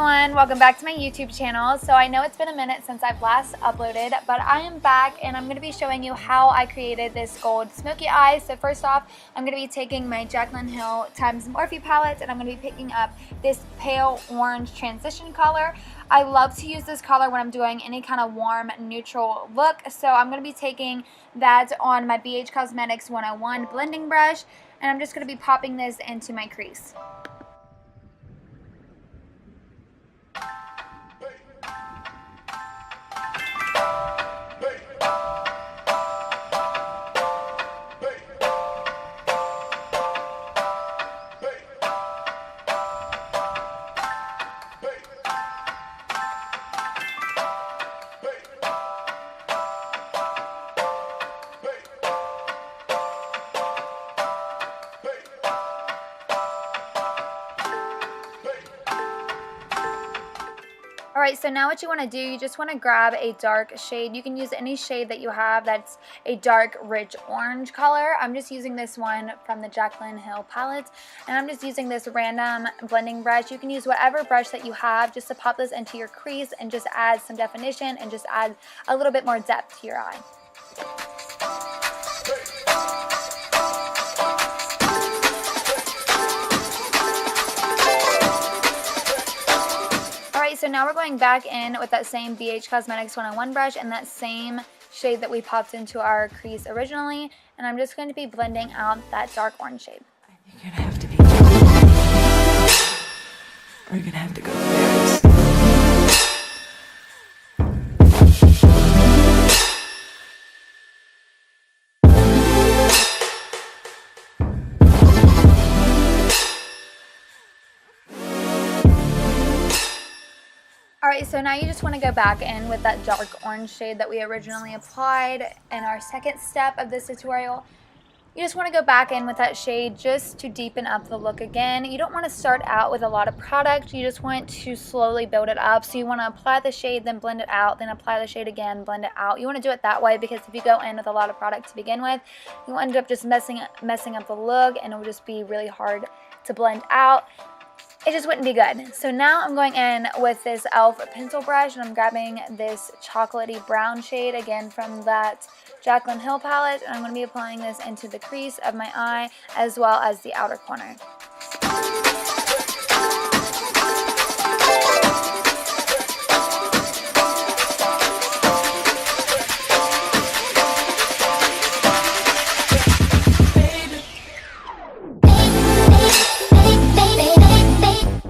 everyone, welcome back to my YouTube channel. So I know it's been a minute since I've last uploaded, but I am back and I'm going to be showing you how I created this gold smoky eye. So first off, I'm going to be taking my Jaclyn Hill times Morphe palette and I'm going to be picking up this pale orange transition color. I love to use this color when I'm doing any kind of warm neutral look. So I'm going to be taking that on my BH Cosmetics 101 blending brush and I'm just going to be popping this into my crease. Alright, so now what you want to do, you just want to grab a dark shade. You can use any shade that you have that's a dark, rich orange color. I'm just using this one from the Jaclyn Hill palette, and I'm just using this random blending brush. You can use whatever brush that you have just to pop this into your crease and just add some definition and just add a little bit more depth to your eye. So now we're going back in with that same BH Cosmetics 101 brush and that same shade that we popped into our crease originally, and I'm just going to be blending out that dark orange shade. I think you're gonna have to be, or you're gonna have to go very slow. Alright, so now you just want to go back in with that dark orange shade that we originally applied in our second step of this tutorial. You just want to go back in with that shade just to deepen up the look again. You don't want to start out with a lot of product, you just want to slowly build it up. So you want to apply the shade, then blend it out, then apply the shade again, blend it out. You want to do it that way because if you go in with a lot of product to begin with, you end up just messing up the look and it will just be really hard to blend out. It just wouldn't be good. So now I'm going in with this e.l.f. pencil brush and I'm grabbing this chocolatey brown shade again from that Jaclyn Hill palette, and I'm going to be applying this into the crease of my eye as well as the outer corner.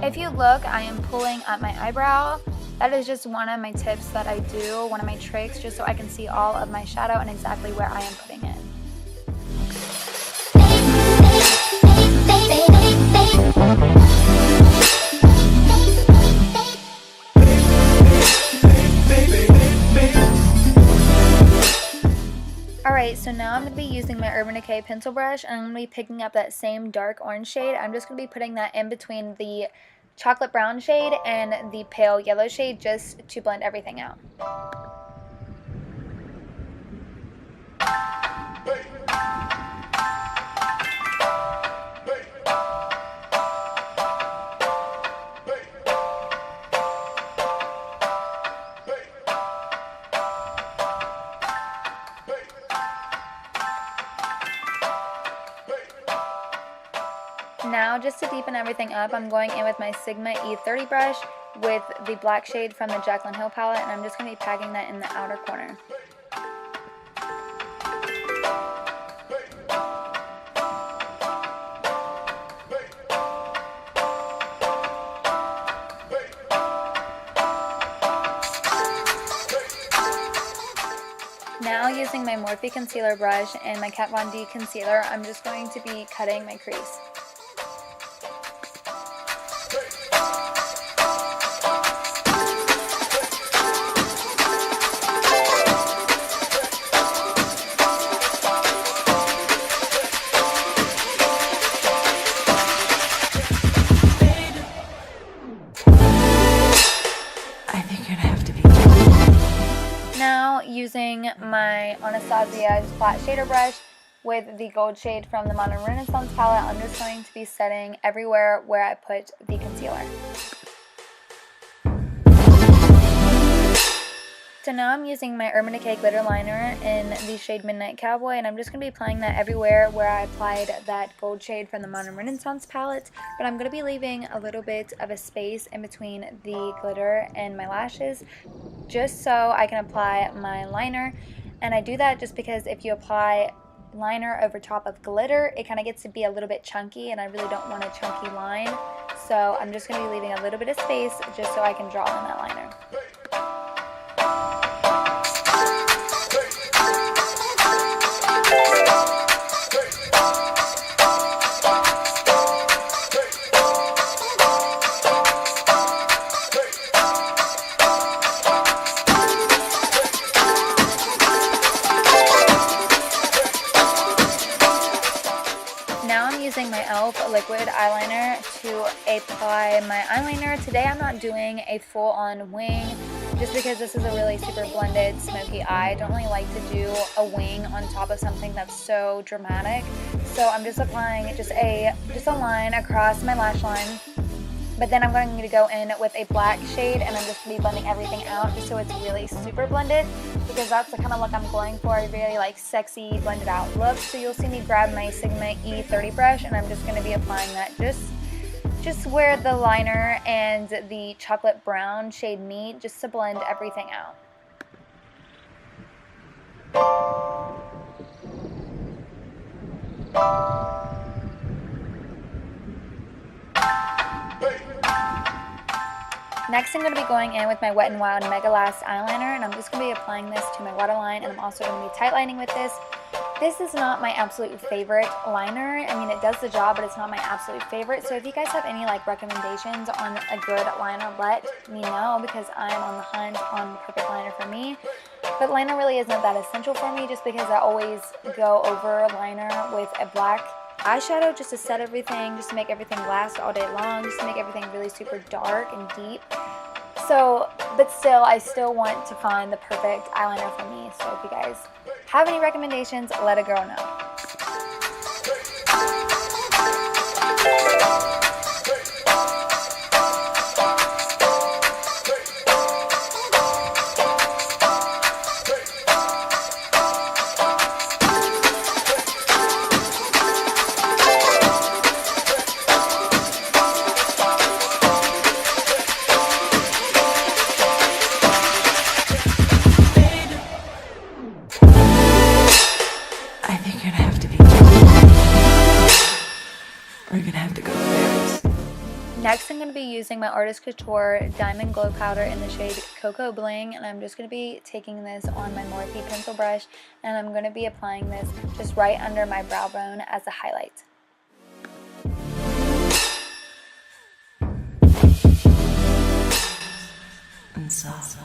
If you look, I am pulling up my eyebrow. That is just one of my tips that I do, one of my tricks, just so I can see all of my shadow and exactly where I am putting it. Alright, so now I'm going to be using my Urban Decay pencil brush and I'm going to be picking up that same dark orange shade. I'm just going to be putting that in between the chocolate brown shade and the pale yellow shade just to blend everything out. Now, just to deepen everything up, I'm going in with my Sigma E30 brush with the black shade from the Jaclyn Hill palette, and I'm just going to be packing that in the outer corner. Now, using my Morphe concealer brush and my Kat Von D concealer, I'm just going to be cutting my crease. Now, using my Anastasia's flat shader brush with the gold shade from the Modern Renaissance palette, I'm just going to be setting everywhere where I put the concealer. So now I'm using my Urban Decay glitter liner in the shade Midnight Cowboy, and I'm just going to be applying that everywhere where I applied that gold shade from the Modern Renaissance palette, but I'm going to be leaving a little bit of a space in between the glitter and my lashes just so I can apply my liner. And I do that just because if you apply liner over top of glitter, it kind of gets to be a little bit chunky, and I really don't want a chunky line. So I'm just going to be leaving a little bit of space just so I can draw in that liner. Now I'm using my e.l.f. liquid eyeliner to apply my eyeliner. Today I'm not doing a full-on wing just because this is a really super blended smoky eye. I don't really like to do a wing on top of something that's so dramatic. So I'm just applying just a line across my lash line. But then I'm going to go in with a black shade, and I'm just going to be blending everything out just so it's really super blended, because that's the kind of look I'm going for, a very like sexy blended out look. So you'll see me grab my Sigma E30 brush, and I'm just going to be applying that just where the liner and the chocolate brown shade meet, just to blend everything out. Next, I'm going to be going in with my Wet n Wild Mega Last eyeliner, and I'm just going to be applying this to my waterline, and I'm also going to be tightlining with this. This is not my absolute favorite liner. I mean, it does the job, but it's not my absolute favorite. So if you guys have any like recommendations on a good liner, let me know, because I'm on the hunt on the perfect liner for me. But liner really isn't that essential for me, just because I always go over liner with a black eyeshadow just to set everything, just to make everything last all day long, just to make everything really super dark and deep. So, but still, I still want to find the perfect eyeliner for me. So if you guys have any recommendations, let a girl know. I think you're gonna have to be gentle. We're gonna have to go fast. Next, I'm going to be using my Artist Couture Diamond Glow Powder in the shade Cocoa Bling, and I'm just going to be taking this on my Morphe pencil brush, and I'm going to be applying this just right under my brow bone as a highlight. And soft.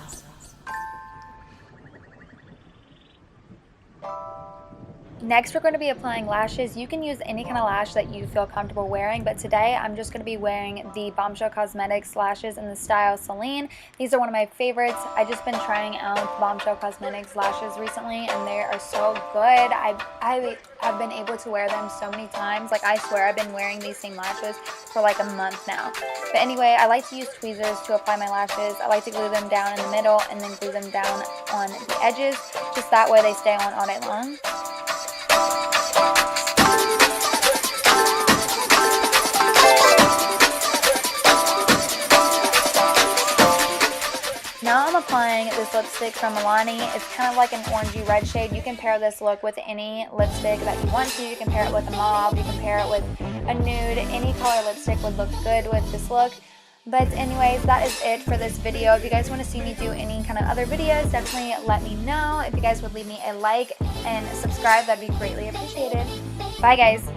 Next, we're going to be applying lashes. You can use any kind of lash that you feel comfortable wearing, but today I'm just going to be wearing the Bombshell Cosmetics lashes in the style Celine. These are one of my favorites. I've just been trying out Bombshell Cosmetics lashes recently, and they are so good. I have been able to wear them so many times. Like, I swear I've been wearing these same lashes for like a month now. But anyway, I like to use tweezers to apply my lashes. I like to glue them down in the middle and then glue them down on the edges. Just that way they stay on all day long. Now I'm applying this lipstick from Milani. It's kind of like an orangey red shade. You can pair this look with any lipstick that you want to. You can pair it with a mauve, you can pair it with a nude. Any color lipstick would look good with this look. But anyways, that is it for this video. If you guys want to see me do any kind of other videos, definitely let me know. If you guys would leave me a like and subscribe, that'd be greatly appreciated. Bye guys.